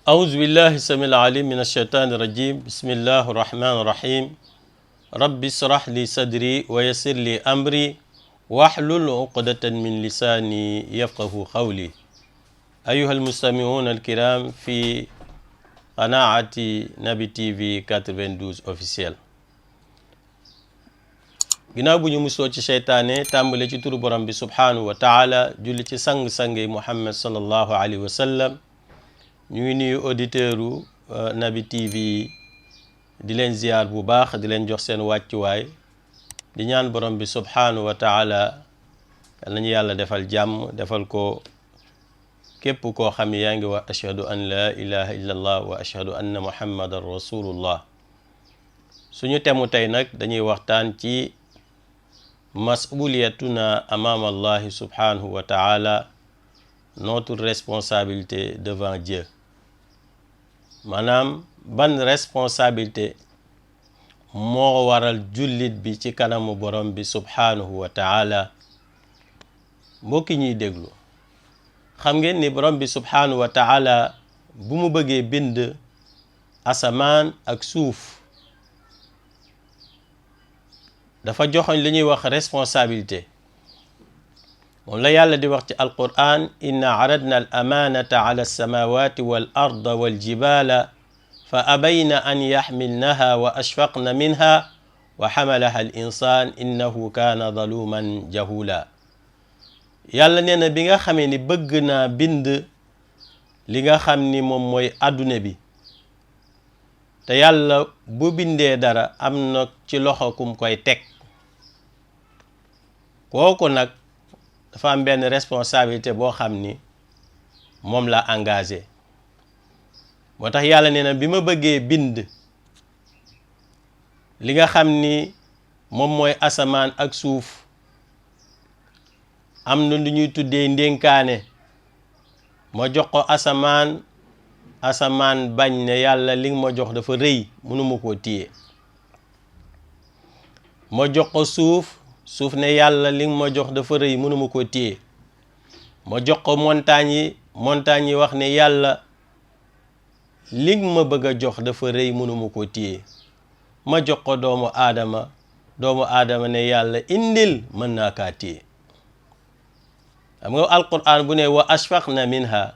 أعوذ بالله السميع العليم من الشيطان الرجيم بسم الله الرحمن الرحيم رب اشرح لي صدري ويسر لي أمري واحلل عقدة من لساني يفقه قولي أيها المستمعون الكرام في قناة نبي تي في 92 officiel ginnaaw bu ñu musoo ci seytaane tàmbale ci turu borom bi subhanahu wa taala julli ci sang-sangi Muhammad sallallahu alayhi wa sallam ñu ngi nuyu auditeuru Naby TV di leen ziar bu baax di leen jox seen wàccuwaay di ñaan borom bi subhanahu wa taala yal nañu yàlla defal jàmm defal ko képp koo xam yaa ngi wax ashhadu an la ilaha illa allah wa ashhadu anna muhammadan rasulullah. suñu temu tey nag dañuy waxtaan ci mas'uliyatuna amama allahi subhanahu wa taala, notre responsabilité devant Dieu. maanaam ban responsabilité moo waral jullit bi ci kanamu borom bi subhanahu wa taala. mbokki ñuy déglu xam ngeen ni borom bi subhanahu wa taala bu mu bëggee bind asamaan ak suuf dafa joxoñ li ñuy wax responsabilité. moom la yàlla di wax ci alquran inna aradna al amanata ala alsamawati wal arda wal jibala fa abayna an yaxmilnaha wa ashfaqna minha wa xamalaha al insan innahu kaana zaluman jahula. yàlla nee na bi nga xamee ni bëgg naa bind li nga xam ni moom mooy àdduna bi te yàlla bu bindee dara am na ci loxo kum koy teg, kooku nag dafa am benn responsabilité boo xam ni moom la engagé. moo tax yàlla nee na bi ma bëggee bind li nga xam ni moom mooy asamaan ak suuf am na lu ñuy tuddee ndénkaane. ma jox ko asamaan bañ ne yàlla li nga ma jox dafa rëy mënuma koo téye. ma jox ko suuf ne yàlla li nga ma jox dafa rëy mënuma koo téye. ma jox ko montagne yi wax ne yàlla li nga ma bëgg a jox dafa rëy mënuma koo téye. ma jox ko doomu aadama ne yàlla indil mën naa kaa téye. xam nga alquran bu ne wa ashfaqna minha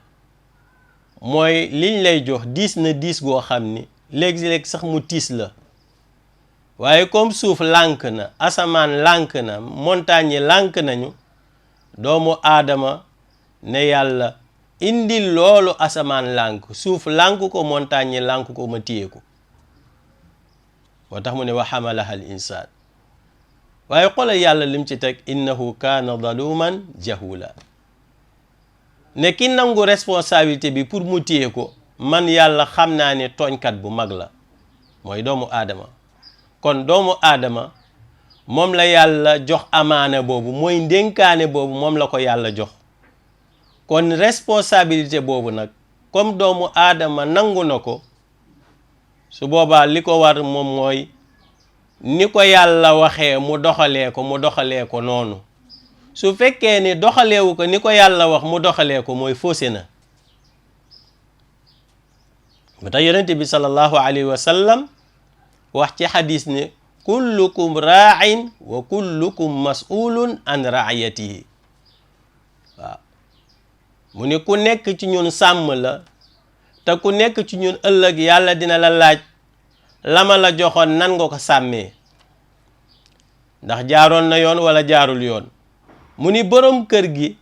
mooy liñ lay jox diis na diis goo xam ni léegi-léegi sax mu tiis la, waaye comme suuf lànk na, asamaan lànk na, montagne yi lànk nañu, doomu aadama ne yàlla indil loolu asamaan lànk, suuf lànk ko, montagne yi lànk ko, ma téye ko. moo tax mu ne wa xamalaha al insaan. waaye xoolal yàlla lim ci teg innahu kaana zaluman jahula. ne ki nangu responsabilité bi pour mu téye ko, man yàlla xam naa ne tooñkat bu mag la, mooy doomu aadama. kon doomu aadama moom la yàlla jox amaana boobu, mooy ndénkaane boobu moom la ko yàlla jox. kon responsabilité boobu nag comme doomu aadama nangu na ko, su boobaa li ko war moom mooy ni ko yàlla waxee mu doxalee ko noonu. su fekkee ni doxaleewu ko ni ko yàlla wax mu doxalee ko, mooy faussé na. ba tax yonent bi sallallahu alayhi wa sallam wax ci xadis ne kullukum raa'in wa kullukum mas'ulun an ra'iyatihi. waaw mu ne ku nekk ci ñun sàmm la, te ku nekk ci ñun ëllëg yàlla dina la laaj lama la joxoon nan nga ko sàmmee, ndax jaaroon na yoon wala jaarul yoon. mu ni borom kër gi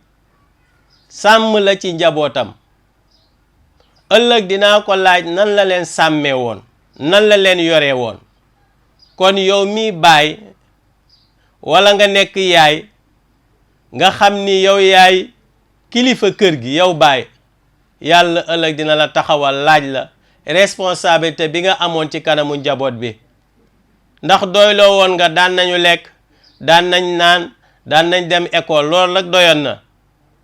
sàmm la ci njabootam, ëllëg dinaa ko laaj nan la leen sàmmee woon, nan la leen yoree woon. kon yow mi baay wala nga nekk yaay, nga xam ni yow yaay kilifa kër gi, yow baay, yàlla ëllëg dina la taxawal laaj la responsabilité bi nga amoon ci kanamu njaboot bi. ndax doyloo woon nga daan nañu lekk, daan nañ naan, daan nañ dem école, loolu rek doyoon na?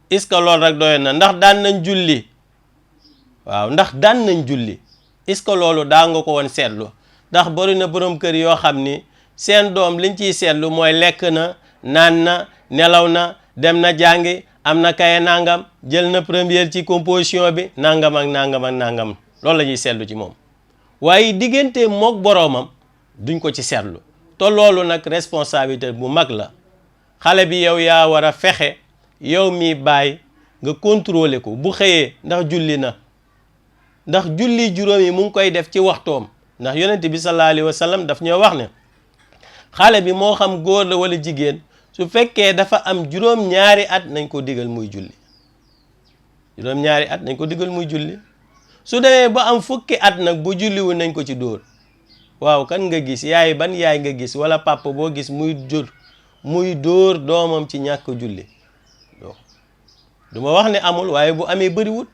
est-ce que loolu rek doyoon na? ndax daan nañ julli? waaw, ndax daan nañ julli? est-ce que loolu daa nga ko woon seetlu? ndax bari na borom kër yoo xam ni seen doom liñ ciy seetlu mooy lekk na, naan na, nelaw na, dem na jàngi, am na kaye nangam, jël na première ci composition bi, nangam ak nangam ak nangam. loolu la ñuy seetlu ci moom waaye diggante mook boroomam duñ ko ci seetlu te loolu nag responsabilité bu mag la xale bi yow yaa war a fexe yow mi baay nga contrôler ko bu xëyee ndax julli na ndax julli juróom yi mu ngi koy def ci waxtoom ndax yonent bi sallallahu alayhi wa sallam daf ñoo wax ne xale bi moo xam góor la wala jigéen su fekkee dafa am juróom-ñaari at nañ ko digal muy julli juróom-ñaari at nañ ko digal muy julli su demee ba am fukki at nag bu julliwu nañ ko ci dóor waaw kan nga gis yaay ban yaay nga gis wala papa boo gis muy dóor doomam ci ñàkk julli du ma wax ne amul waaye bu amee bëriwut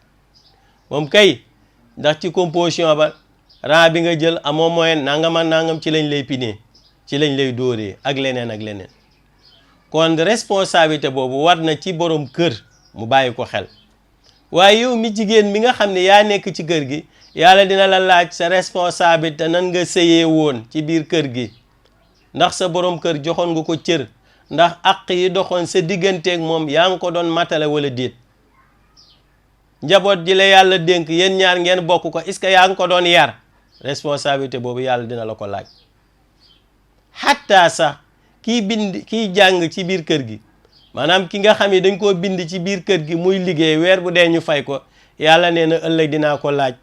moom kay ndax ci composition ba rang bi nga jël amoo moyen nangama nangam ci lañ lay pinee ci lañ lay dóoree ak leneen ak leneen kon responsabilité boobu war na ci borom kër mu bàyyi ko xel waaye yow mi jigéen mi nga xam ne yaa nekk ci kër gi yàlla dina la laaj sa responsabilité nan nga sëyee woon ci biir kër gi ndax sa borom kër joxoon nga ko cër ndax àq yi doxoon sa digganteeg moom yaa ngi ko doon matale wala déet njaboot ji la yàlla dénk yéen ñaar ngeen bokk ko est-ce que yaa ngi ko doon yar responsabilité boobu yàlla dina la ko laaj xatta sax kiy jàng ci biir kër gi maanaam ki nga xam ne dañ koo bind ci biir kër gi muy liggéey weer bu dee ñu fay ko yàlla nee na ëllëg dinaa ko laaj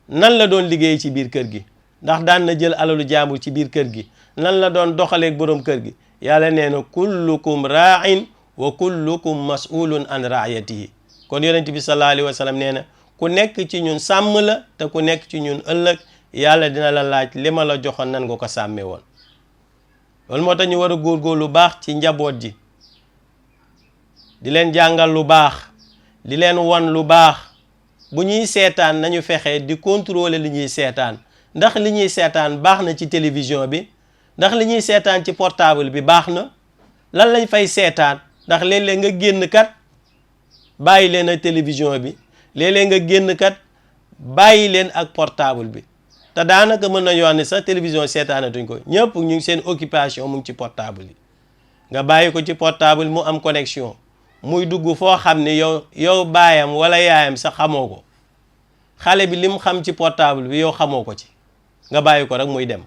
nan la doon liggéey ci biir kër gi ndax daan na jël alalu jaambur ci biir kër gi nan la doon doxaleeg borom kër gi yàlla nee na kullukum raa'in wa kullukum mas'ulun an ra'yatihi kon yonent bi sallallahu alayhi wa sallam nee na ku nekk ci ñun sàmm la te ku nekk ci ñun ëllëg yàlla dina la laaj li ma la joxoon nan nga ko sàmmee woon loolu moo tax ñu war a góorgóorlu lu baax ci njaboot ji di leen jàngal lu baax di leen wan lu baax bu ñuy seetaan nañu fexe di contrôler li ñuy seetaan ndax li ñuy seetaan baax na ci télévision bi ndax li ñuy seetaan ci portable bi baax na lan lañ fay seetaan ndax léeg-léeg nga génn kat bàyyi leen ak télévision bi léeg-léeg nga génn kat bàyyi leen ak portable bi te daanaka mën nañu wax ne sax télévision seetaanatuñ ko ñëpp ñu ngi seen occupation mu ngi ci portable yi nga bàyyi ko ci portable mu am connexion muy dugg foo xam ne yow baayam wala yaayam sax xamoo ko xale bi lim xam ci portable bi yow xamoo ko ci nga bàyyi ko rek muy dem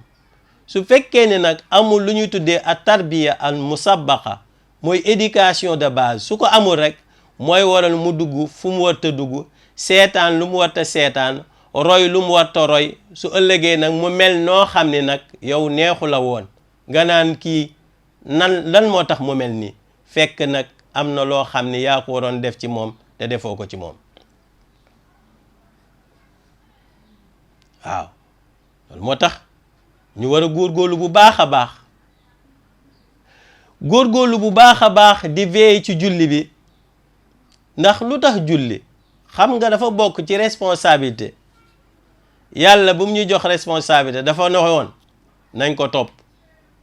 su fekkee ne nag amul lu ñuy tuddee at tarbiya al musabbaqa mooy éducation de base su ko amul rek mooy waral mu dugg fu mu warta dugg seetaan lu mu warta seetaan roy lu mu warta roy su ëllëgee nag mu mel noo xam ne nag yow neexu la woon nga naan kii lan moo tax mu mel nii fekk nag am na loo xam ne yaa ko waroon def ci moom te defoo ko ci moom waaw loolu moo tax ñu war a góorgóorlu bu baax a baax góorgóorlu bu baax a baax di veiller ci julli bi ndax lu tax julli xam nga dafa bokk ci responsabilité yàlla bu mu ñu jox responsabilité dafa noxoon nañ ko topp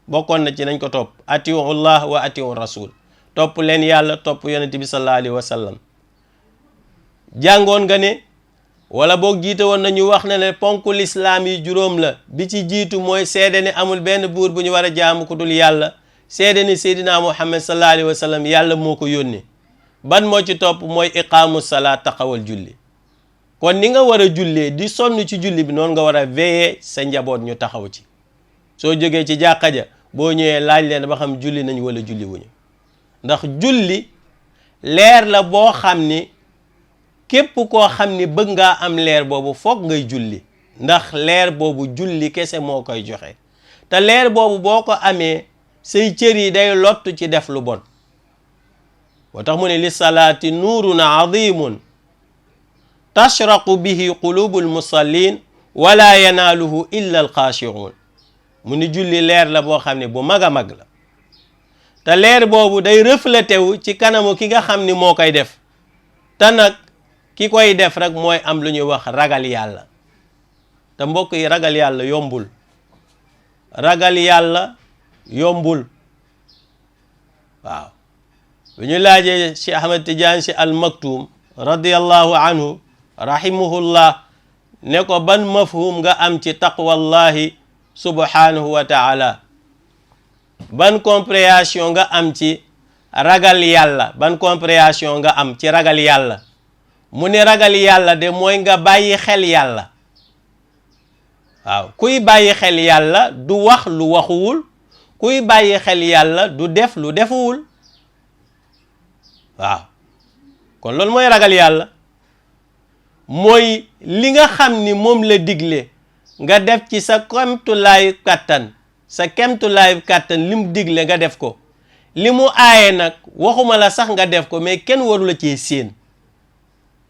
bokkoon na ci nañ ko topp atiu llah wa atiu rasul topp leen yàlla topp yonent bi sallallahu alayhi wa sallam jàngoon nga ne wala boog jiite woon nañu wax ne ne ponku lislaam yi juróom la bi ci jiitu mooy seede ne amul benn buur bu ñu war a jaamu ku dul yàlla seede ni seydina muhammad sallallahu alayhi wa sallam yàlla moo ko yónni ban moo ci topp mooy iqaamu salaat taxawal julli kon ni nga war a jullee di sonn ci julli bi noonu nga war a veiller sa njaboot ñu taxaw ci soo jógee ci jàkka ja boo ñëwee laaj leen ba xam julli nañ wala julli wuñu ndax julli leer la boo xam ni képp koo xam ni bëgg ngaa am leer boobu foog ngay julli ndax leer boobu julli kese moo koy joxe te leer boobu boo ko amee say cër yi day lottu ci def lu bon moo tax mu ne li salaati nuurun azimun tashraqu bihi qulubul musallin wala yanaaluhu illa alxaashi'un mu ni julli leer la boo xam ne bu mag a mag la te leer boobu day reflété wu ci kanamu ki nga xam ni moo koy def te nag ki koy def rek mooy am lu ñuy wax ragal yàlla te mbokk yi ragal yàlla yombul ragal yàlla yombul waaw bu ñu laajee Cheikh Ahmad Tidiane Sy Al Maktoum radiyallahu anhu rahimahullah ne ko ban mafhum nga am ci taqwallahi subhanahu wa ta'ala ban compréhension nga am ci ragal yàlla ban compréhension nga am ci ragal yàlla mu ne ragal yàlla de mooy nga bàyyi xel yàlla. waaw kuy bàyyi xel yàlla du wax lu waxuwul, kuy bàyyi xel yàlla du def lu defuwul. waaw kon loolu mooy ragal yàlla, mooy li nga xam ni moom la digle nga def ci sa kemtulaayu kàttan, sa kemtulaayu kàttan li mu digle nga def ko. li mu aaye nag waxuma la sax nga def ko, mais kenn waru la cee séen.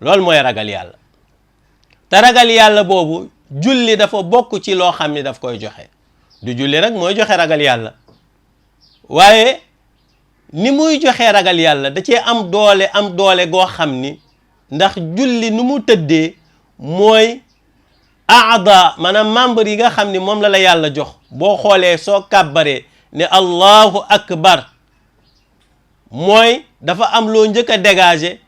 loolu mooy ragal yàlla. te ragal yàlla boobu julli dafa bokk ci loo xam ni daf koy joxe. du julli rek mooy joxe ragal yàlla, waaye ni muy joxe ragal yàlla da cee am doole goo xam ni, ndax julli nu mu tëddee mooy aada, maanaam membre yi nga xam ni moom la yàlla jox. boo xoolee soo kàbbaree ne allahu akbar, mooy dafa am loo njëkk a dégager,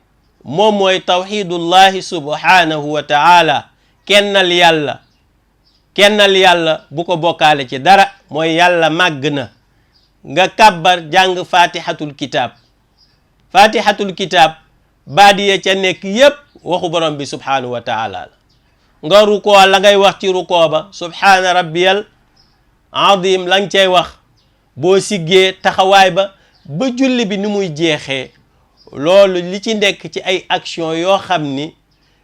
moom mooy tawxidullahi subhanahu wa ta'ala, kennal yàlla bu ko bokkaale ci dara, mooy yàlla màgg na. nga kàbbar jàng fatihatul kitab baadiye ca nekk yépp waxu borom bi subhanahu wa ta'ala. nga rukoo la ngay wax ci rukoo ba subhana rabbiyal azim la nga cay wax. boo siggee taxawaay ba julli bi ni muy jeexee, loolu li ci nekk ci ay action yoo xam ni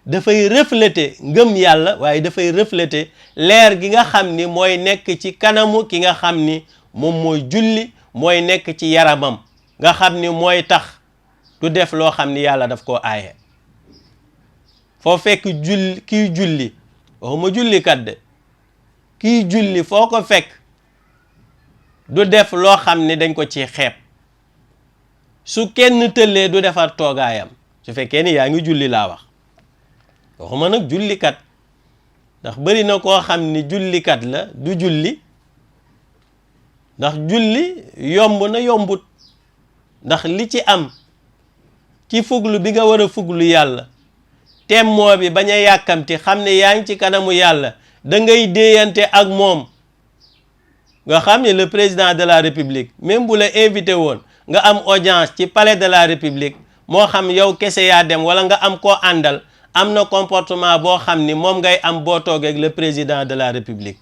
dafay refléter ngëm yàlla, waaye dafay refléter leer gi nga xam ni mooy nekk ci kanamu ki nga xam ni moom mooy julli, mooy nekk ci yaramam, nga xam ni mooy tax du def loo xam ni yàlla daf koo aaye. foo fekk kiy julli, waxuma julli kat de, kiy julli foo ko fekk du def loo xam ni dañ ko ci xeeb. su kenn tëllee du defar toogaayam, su fekkee ni yaa ngi julli laa wax. waxuma nag jullikat, ndax bari na koo xam ni jullikat la du julli. ndax julli yomb na yombut, ndax li ci am ci fuglu bi nga war a fuglu yàlla, temmoo bi bañ a yàkkamti, xam ne yaa ngi ci kanamu yàlla, da ngay déeyante ak moom. nga xam ne le président de la république même bu la invité woon nga am audience ci palais de la république, moo xam yow kese yaa dem wala nga am koo àndal, am na comportement boo xam ni moom ngay am boo toogee ak le président de la république.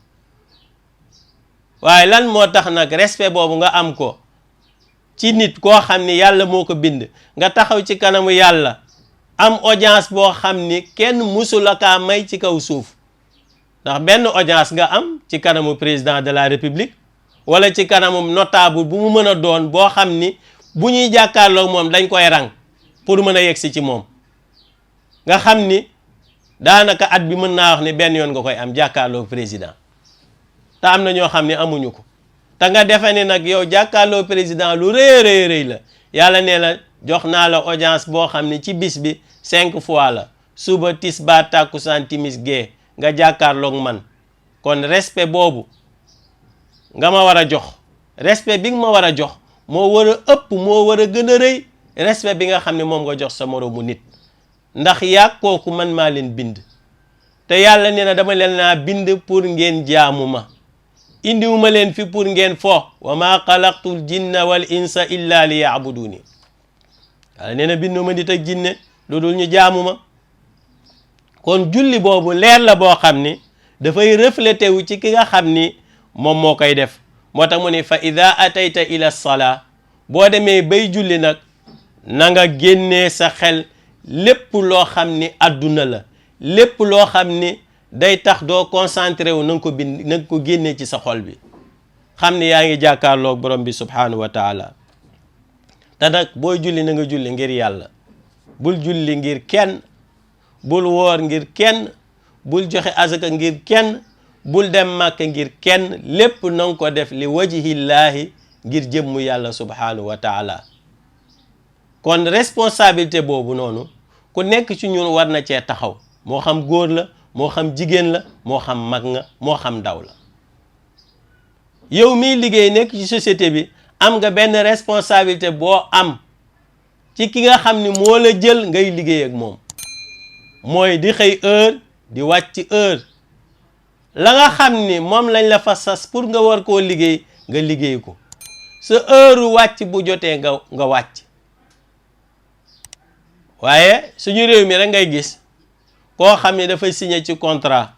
waaye lan moo tax nag respect boobu nga am ko ci nit koo xam ni yàlla moo ko bind, nga taxaw ci kanamu yàlla am audience boo xam ni kenn musula kaa may ci kaw suuf. ndax benn audience nga am ci kanamu président de la république wala ci kanamu notable bu mu mën a doon, boo xam ni bu ñuy jàkkaarloo moom dañ koy rang pour mën a yegsi ci moom. nga xam ni daanaka at bi mën naa wax ni benn yoon nga koy am jàkkaarloo président. te am na ñoo xam ne amuñu ko. te nga defe ni nag yow jàkkaarloo président lu rëy la. yàlla nee la jox naa la audience boo xam ne ci bis bi 5 fois la, suba tisbaar takkusaan timis gee nga jàkkaarloog man. kon respect boobu nga ma war a jox, respect bi nga ma war a jox moo war a ëpp, moo war a gën a rëy respect bi nga xam ne moom nga jox sa moroomu nit. ndax yaa kooku man maa leen bind, te yàlla nee na dama leen naa bind pour ngeen jaamu ma, indiwuma leen fi pour ngeen fo. wa ma xalaqtul jinna wal insa illa li yaabuduni. yàlla nee na binduma nit ak jinne lu dul ñu jaamu ma. kon julli boobu leer la boo xam ni dafay reflété wu ci ki nga xam ni moom moo koy def. moo tax mu ne fa ida atayta ila salaa, boo demee bay julli nag na nga génnee sa xel lépp loo xam ni àdduna la, lépp loo xam ni day tax doo concentré wu, na nga ko bind, na nga ko génnee ci sa xol bi, xam ni yaa ngi jàkkaarloog borom bi subhanahu wa taala. te nag booy julli na nga julli ngir yàlla, bul julli ngir kenn, bul woor ngir kenn, bul joxe azaka ngir kenn, bul dem màkk ngir kenn. lépp na nga ko def li wajhillaahi, ngir jëmmu yàlla subhanahu wa taala. kon responsabilité boobu noonu ku nekk ci ñun war na cee taxaw, moo xam góor la, moo xam jigéen la, moo xam mag nga, moo xam ndaw la. yow miy liggéey nekk ci société bi am nga benn responsabilité boo am ci ki nga xam ni moo la jël ngay liggéey ak moom, mooy di xëy heure di wàcc heure. la nga xam ni moom lañ la fa sas pour nga war koo liggéey nga liggéey ko, sa heure wàcc bu jotee nga wàcc. waaye suñu réew mi rek ngay gis koo xam ne dafay signé ci contrat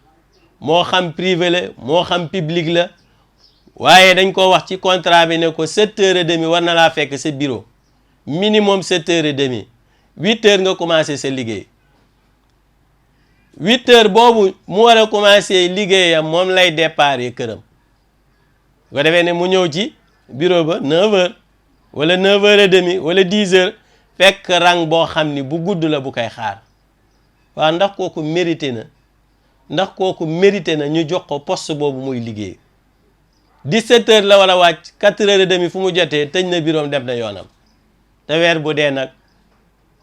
moo xam privé la moo xam public la waaye dañ ko wax ci contrat bi ne ko 7h30 war na laa fekk sa bureau minimum 7h30 8h nga commencé sa liggéey 8h boobu mu war a commencé liggéeyam moom lay déparé këram nga defee ne mu ñëw ci bureau ba 9h wala 9h30 wala 10h fekk rang boo xam ni bu gudd la bu koy xaar waaw ndax kooku mérité na ñu jox ko poste boobu muy liggéey 17h la war a wàcc 4h30 fu mu jotee tëj na bureau dem na yoonam te weer bu dee nag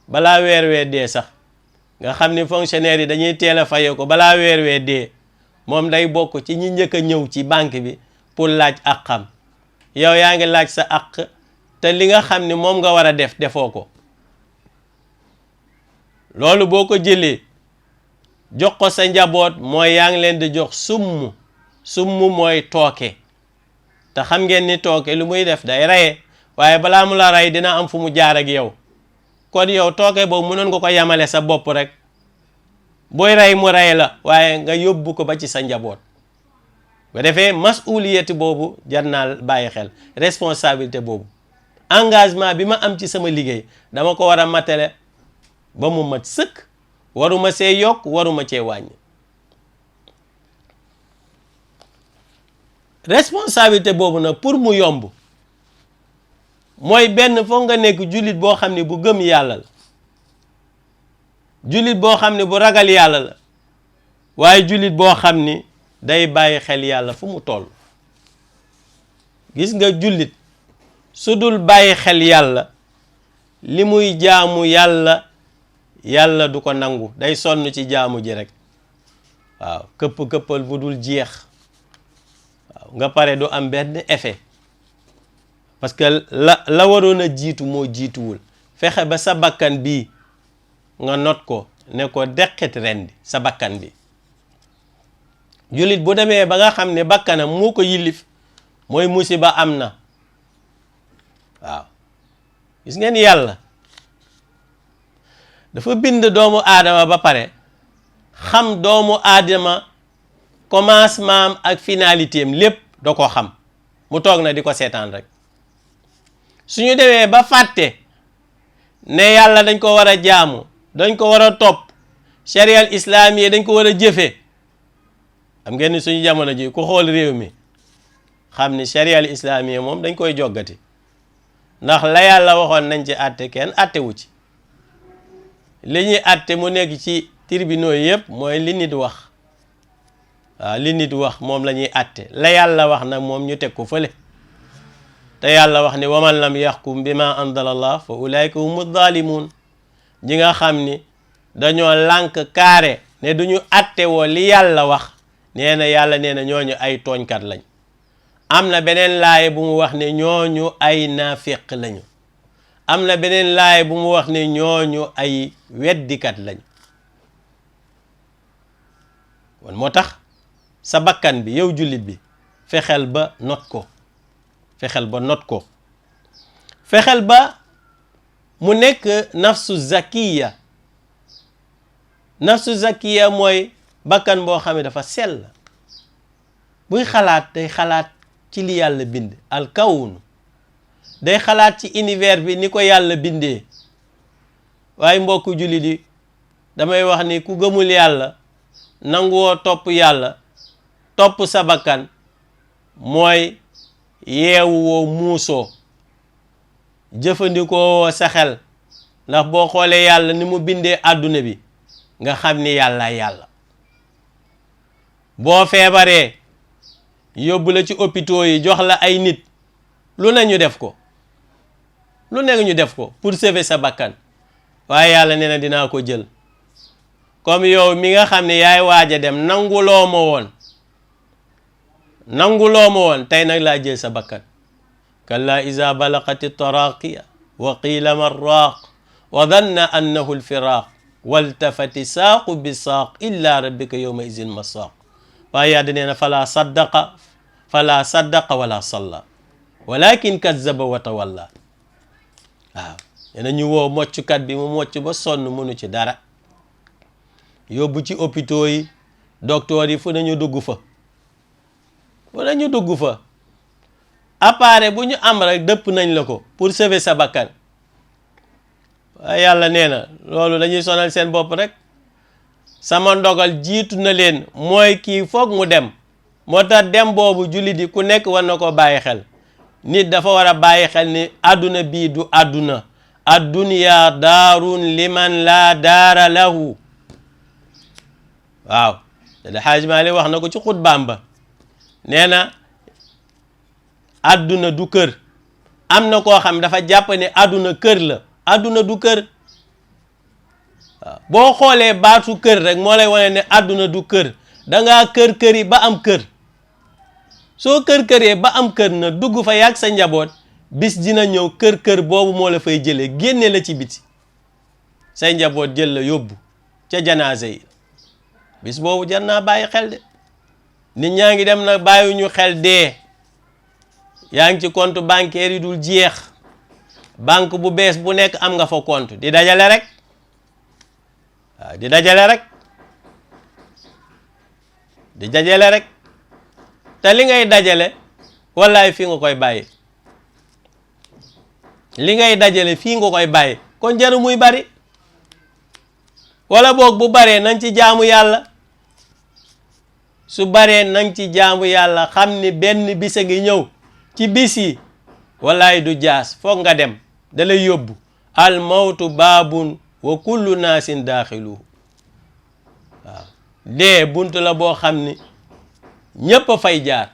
balaa weer dee sax nga xam ni fonctionnaire yi dañuy teel a fayee ko balaa weer dee moom day bokk ci ñi njëkk a ñëw ci banque bi pour laaj àqam yow yaa ngi laaj sa àq te li nga xam ni moom nga war a def defoo ko loolu boo ko jëlee jox ko sa njaboot mooy yaa ngi leen di jox summ mooy tooke te xam ngeen ni tooke lu muy def day reye waaye balaa mu la rey dina am fu mu jaar ak yow kon yow tooke boobu mënoon nga ko yamale sa bopp rek booy rey mu rey la waaye nga yóbbu ko ba ci sa njaboot ba defee masuliyati boobu jar naa bàyyi xel responsabilité boobu engagement bi ma am ci sama liggéey dama ko war a matale ba mu mat sëkk waruma see yokk waruma cee wàññi responsabilité boobu nag pour mu yomb mooy benn foog nga nekk jullit boo xam ne bu gëm yàlla la jullit boo xam ne bu ragal yàlla la waaye jullit boo xam ni day bàyyi xel yàlla fu mu toll gis nga jullit su dul bàyyi xel yàlla li muy jaamu yàlla du ko nangu day sonn ci jaamu ji rek waaw këppal bu dul jeex waaw nga pare du am benn effet parce que la waroon a jiitu moo jiituwul fexe ba sa bakkan bii nga not ko ne ko deqit rendi sa bakkan bi jullit bu demee ba nga xam ne bakkanam moo ko yilif mooy musiba am na waaw gis ngeen yàlla dafa bind doomu aadama ba pare xam doomu aadama commencement am ak finalité am lépp da ko xam mu toog na di ko seetaan rek suñu demee ba fàtte ne yàlla dañ ko war a jaamu dañ ko war a topp charia islaam yi dañ ko war a jëfe xam ngeen ni suñu jamono ji ku xool réew mi xam ni charia islaam yi moom dañ koy joggati ndax la yàlla waxoon nañ ci àtte kenn àtte wu ci li ñuy àtte mu nekk ci tribunaux yëpp mooy li nit wax waaw li nit wax moom la ñuy àtte la yàlla wax nag moom ñu teg ko fële te yàlla wax ni waman lam yaxkum bi ma anzala allah fa ulaika humu zalimun ñi nga xam ni dañoo lànk kaare ne duñu àtte woo li yàlla wax nee na yàlla nee na ñooñu ay tooñkat lañ am na beneen laaye bu mu wax ne ñooñu ay naafiq lañu am na beneen laaye bu mu wax ne ñooñu ay weddikat lañu kon moo tax sa bakkan bi yow jullit bi fexeel ba not ko fexeel ba mu nekk nafsu zakiya mooy bakkan boo xam ne dafa sell buy xalaat day xalaat ci li yàlla bind alkawnu day xalaat ci univers bi ni ko yàlla bindee waaye mbokku jullit yi damay wax ni ku gëmul yàlla nanguwoo topp yàlla topp sa bakkan mooy yeewu woo muusoo jëfandikoo woo sa xel ndax boo xoolee yàlla ni mu bindee àdduna bi nga xam ni yàlla boo feebaree yóbbu la ci hôpitaux yi jox la ay nit lu ne ñu def ko pour sauver sa bakkan waaye yàlla nee na dinaa ko jël comme yow mi nga xam ne yaay waaj a dem nanguloo ma woon tey nag laa jël sa bakkan kalla iza balaqati taraqiya wa qiila man raaq wa danna annahu alfiraaq waltafati saaqu bi saaq illa rabbika yawma izin masaaq waaye yàlla nee na fala saddaqa wala salla walakin kazzaba wa tawalla waaw nee na ñu woo mocckat bi mu mocc ba sonn mënu ci dara yóbbu ci hôpitaux yi docteur yi fu nañu dugg fa appareil bu ñu am rek dëpp nañ la ko pour sauver sa bakkan waaye yàlla nee na loolu dañuy sonal seen bopp rek sama ndogal jiitu na leen mooy kii foog mu dem moo tax dem boobu jullit yi ku nekk war na ko bàyyi xel nit dafa war a bàyyi xel ni àdduna bii du àdduna ad-dunya daarun liman laa daara lahu waaw te Xaaj Maalik wax na ko ci xutbaam ba nee na àdduna du kër am na koo xam dafa jàpp ne àdduna kër la àdduna du kër waaw boo xoolee baatu kër rek moo lay wane ne àdduna du kër dangaa kër yi ba am kër soo kër-këree ba am kër na dugg fa yàgg sa njaboot bis dina ñëw kër boobu moo la fay jëlee génne la ci biti say njaboot jël la yóbbu ca janaase yi bis boobu jar naa bàyyi xel de nit ñaa ngi dem nag bàyyiwuñu xel dee yaa ngi ci compte bancaire yi dul jeex banque bu bees bu nekk am nga fa compte di dajale rek waaw di dajale rek te li ngay dajale wallaay fii nga koy bàyyi kon jaru muy bari wala boog bu baree nañ ci jaamu yàlla su baree nañ ci jaamu yàlla xam ni benn bis a ngi ñëw ci bis yi wallaay du jaas foog nga dem da lay yóbbu al mawtu baabun wa kullu naasin daaxiluhu waaw dee bunt la boo xam ni ñépp a fay jaar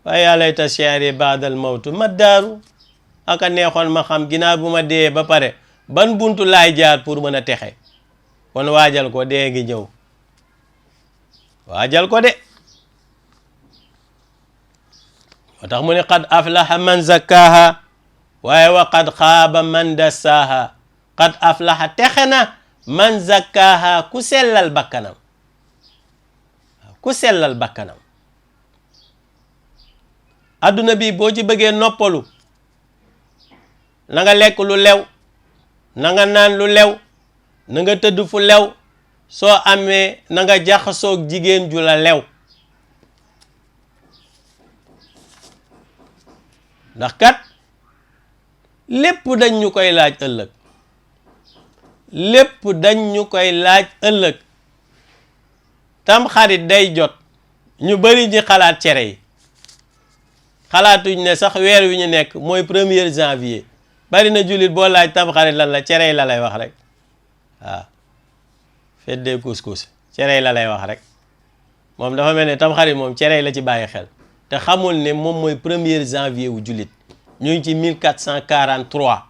waaye yaa layta shi'ri ba'dal mawtu ma daaru aka neexoon ma xam ginnaaw bu ma dee ba pare ban buntu laay jaar pour mën a texe kon waajal ko dee ngi ñëw waajal ko de moo tax mu ne qad aflaha man zakkaaha waaye wa qad xaaba man dassaaha qad aflaha texe na man zakkaaha ku sellal bakkanam adduna bi boo ci bëggee noppalu na nga lekk lu lew na nga naan lu lew na nga tëdd fu lew soo amee na nga jaxasoog jigéen ju la lew ndax kat lépp dañ ñu koy laaj ëllëg tam xarit day jot ñu bari ñi xalaat cere yi xalaatuñ ne sax weer wi ñu nekk mooy 1er janvier bari na jullit boo laaj tam xarit lan la cere yi la lay wax rek waaw fête des couscous cere yi la lay wax rek moom dafa mel ne tam xarit moom cere yi la ci bàyyi xel te xamul ne moom mooy 1er janvier wu jullit ñu ngi ci 1443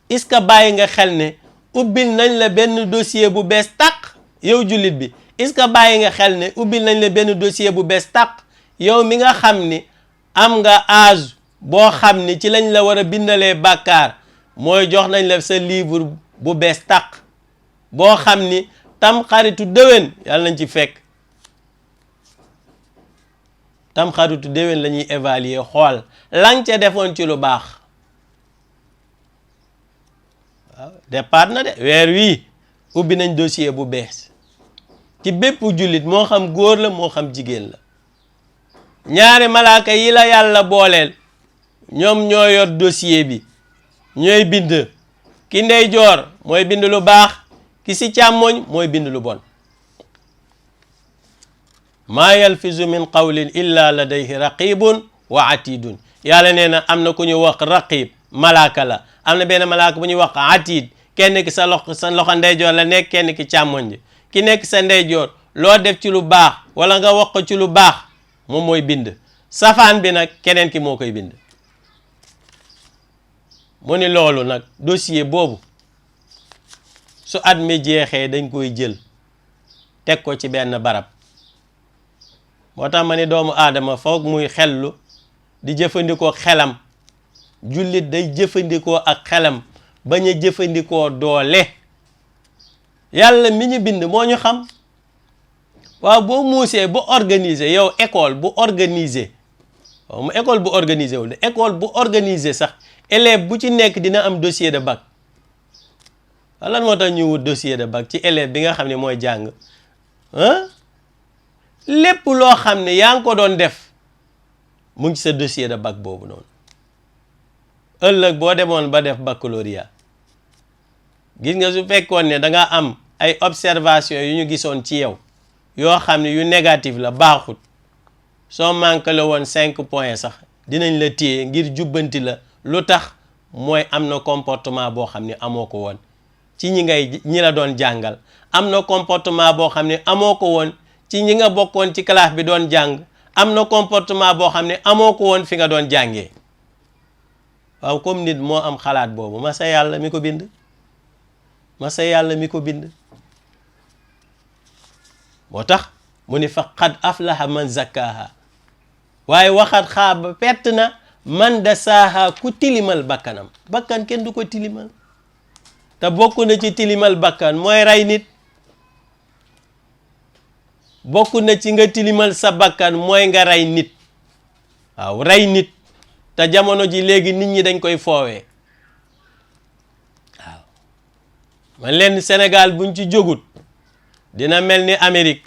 est-ce que bàyyi nga xel ne ubbil nañ la benn dossier bu bees tàq yow jullit bi est-ce que bàyyi nga xel ne ubbil nañ la benn dossier bu bees tàq yow mi nga xam ni am nga âge boo xam ni ci lañ la war a bindalee bàkkaar mooy jox nañ la sa livre bu bees tàq boo xam ni tam xaritu déwén yàlla nañ ci fekk tam xaritu déwén la ñuy évaluer xool lañ ca defoon ci lu baax waaw départ na de weer wii ubbi nañ dossier bu bees ci bépp jullit moo xam góor la moo xam jigéen la ñaari malaaka yi la yàlla booleel ñoom ñoo yor dossier bi ñooy bind ki ndeyjoor mooy bind lu baax ki si càmmoñ mooy bind lu bon maa yalfizu min qawlin illa ladayhi raqibun wa atidun yàlla nee na am na ku ñu wax raqib malaaka la am na benn malaaka bu ñuy wax atid kenn ki sa loxo ndeyjoor la nekk kenn ki càmmoñ ji ki nekk sa ndeyjoor loo def ci lu baax wala nga wax ko ci lu baax moom mooy bind safaan bi nag keneen ki moo koy bind mu ni loolu nag dossier boobu su at mi jeexee dañ koy jël teg ko ci benn barab moo tax ma ni doomu aadama foog muy xellu di jëfandikoo xelam jullit day jëfandikoo ak xelam bañ a jëfandikoo doole yàlla mi ñu bind moo ñu xam waaw boo muusee bu organiser yow école bu organiser mu école bu organisé wul école bu organisé sax élève bu ci nekk dina am dossier de bac lan moo tax ñu wut dossier de bac ci élève bi nga xam ne mooy jàng lépp loo xam ne yaa ngi ko doon def mu ngi sa dossier de bac boobu noonu ëllëg boo demoon ba def baccalauréat gis nga su fekkoon ne da nga am ay observation yu ñu gisoon ci yow yoo xam ne yu négatif la baaxut soo manqué la woon 5 points sax dinañ la téye ngir jubbanti la lu tax mooy am na comportement boo xam ne amoo ko woon ci ñi la doon jàngal am na comportement boo xam ne amoo ko woon ci ñi nga bokkoon ci classe bi doon jàng am na comportement boo xam ne amoo ko woon fi nga doon jàngee waaw comme nit moo am xalaat boobu masa yàlla mi ko bind moo tax mu ni fa qad aflaha man zakkaaha waaye waxat xaaba pett na man dasaaha ku tilimal bakkanam bakkan kenn du ko tilimal te bokk na ci tilimal bakkan mooy rey nit bokk na ci nga tilimal sa bakkan mooy nga rey nit waaw rey nit te jamono ji léegi nit ñi dañ koy foowee waaw man leen Sénégal buñ ci jógut dina mel ni Amérique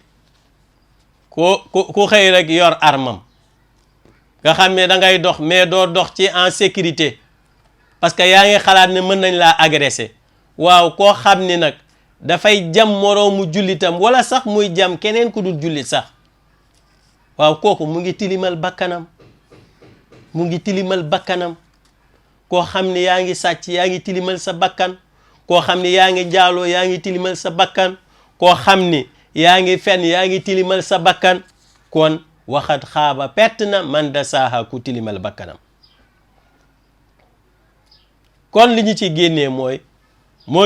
ku xëy rek yor armam nga xam ne da ngay dox mais doo dox ci en sécurité parce que yaa ngi xalaat ne mën nañ laa agresser waaw koo xam ni nag dafay jam moroomu jullitam wala sax muy jam keneen ku dul jullit sax waaw kooku mu ngi tilimal bakkanam koo xam ne yaa ngi sàcc yaa ngi tilimal sa bakkan koo xam ne yaa ngi njaaloo yaa ngi tilimal sa bakkan koo xam ni yaa ngi fen yaa ngi tilimal sa bakkan kon waxat xaaba pett na man dasaaha ku tilimal bakkanam kon li ñu ci génnee mooy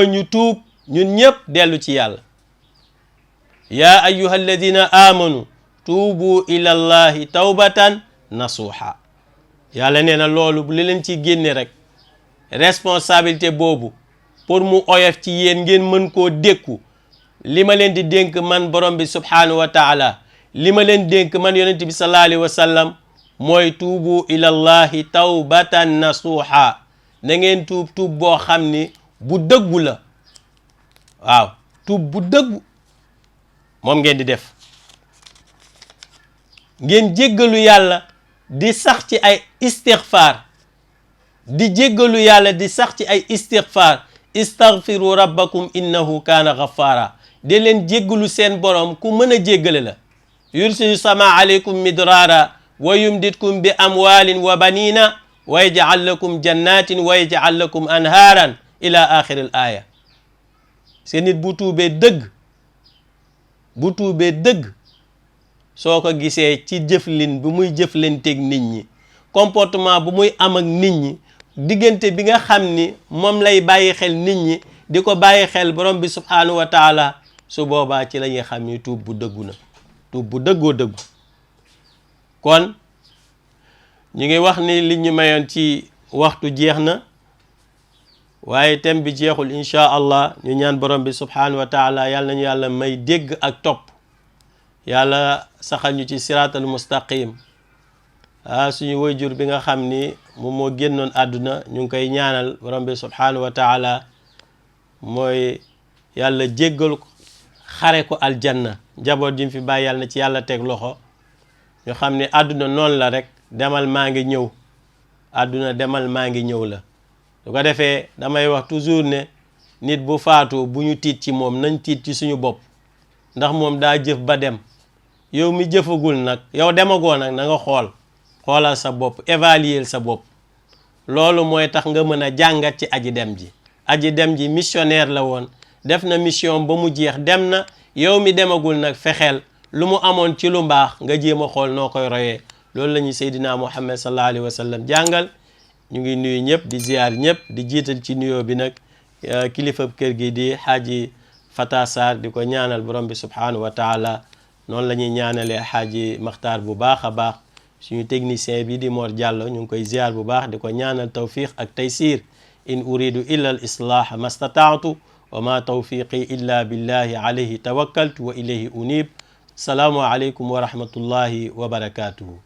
ñu tuub ñun ñëpp dellu ci yàlla yaa ayyuha alladina amanu tuubu ila llahi tawbatan nasuha yàlla nee na loolu li leen ci génne rek responsabilité boobu pour mu oyof ci yéen ngeen mën koo dékku li ma leen di dénk man borom bi subhanahu wa taala li ma leen dénk man yonent bi sallallahu alayhi wa sallam mooy tuubu ila llahi tawbatan nasuha na ngeen tuub boo xam ni bu dëggu la waaw tuub bu dëggu moom ngeen di def ngeen jéggalu yàlla di sax ci ay istighfar di jéggalu yàlla di sax ci ay istighfar istaghfiru rabbakum innahu kaana ghaffara de leen jéggalu seen borom ku mën a jéggale la yursilu sama aleykum midrara wa yumditkum bi amwalin wa banina wa yaj'al lakum jannatin wa yaj'al lakum anhaaran ila axiri al aya c'est nit bu tuubee dëgg soo ko gisee ci jëflin bu muy jëflanteeg nit ñi comportement bu muy am ak nit ñi diggante bi nga xam ni moom lay bàyyi xel nit ñi di ko bàyyi xel borom bi subhanahu wa taala su boobaa ci la ñuy xam ni tuub bu dëggu na tuub bu dëggoo dëggu kon ñu ngi wax ni li ñu mayoon ci waxtu jeex na waaye thème bi jeexul incha allah ñu ñaan borom bi subhanahu wa taala yàlla nañu yàlla may dégg ak topp yàlla saxal ñu ci siraatal mustaqim suñu waajur bi nga xam ni moom moo génnoon àdduna ñu ngi koy ñaanal borom bi subhanahu wa taala mooy yàlla jéggal ko xare ko aljanna njaboot ji fi bàyyi yàlla na ci yàlla teg loxo ñu xam ne àdduna noonu la rek demal maa ngi ñëw àdduna demal maa ngi ñëw la su ko defee damay wax toujours ne nit bu faatoo bu ñu tiit ci moom nañ tiit ci suñu bopp ndax moom daa jëf ba dem yow mi jëfagul nag yow demagoo nag na nga xoolal sa bopp évaluer sa bopp loolu mooy tax nga mën a jàngat ci aji dem ji missionnaire la woon def na mission ba mu jeex dem na yow mi demagul nag fexeel lu mu amoon ci lu mbaax nga jéem a xool noo koy royee loolu la ñuy Seydina Muhammad sallallahu alayhi wa sallam jàngal ñu ngi nuyu ñëpp di ziar ñëpp di jiital ci nuyoo bi nag kilifa kër gi di Xaaji Fata Sarr di ko ñaanal borom bi subhanahu wa taala noonu la ñuy ñaanalee Xaaji Maxtaar bu baax a baax suñu technicien bi di Mor Diallo ñu ngi koy ziar bu baax di ko ñaanal tawfiq ak taysir in uridu illa al islah ma stataatu wa ma tawfiqi illa billahi alayhi tawakkaltu wa ilayhi unib salaamu alaykum wa rahmatullahi wa barakatuhu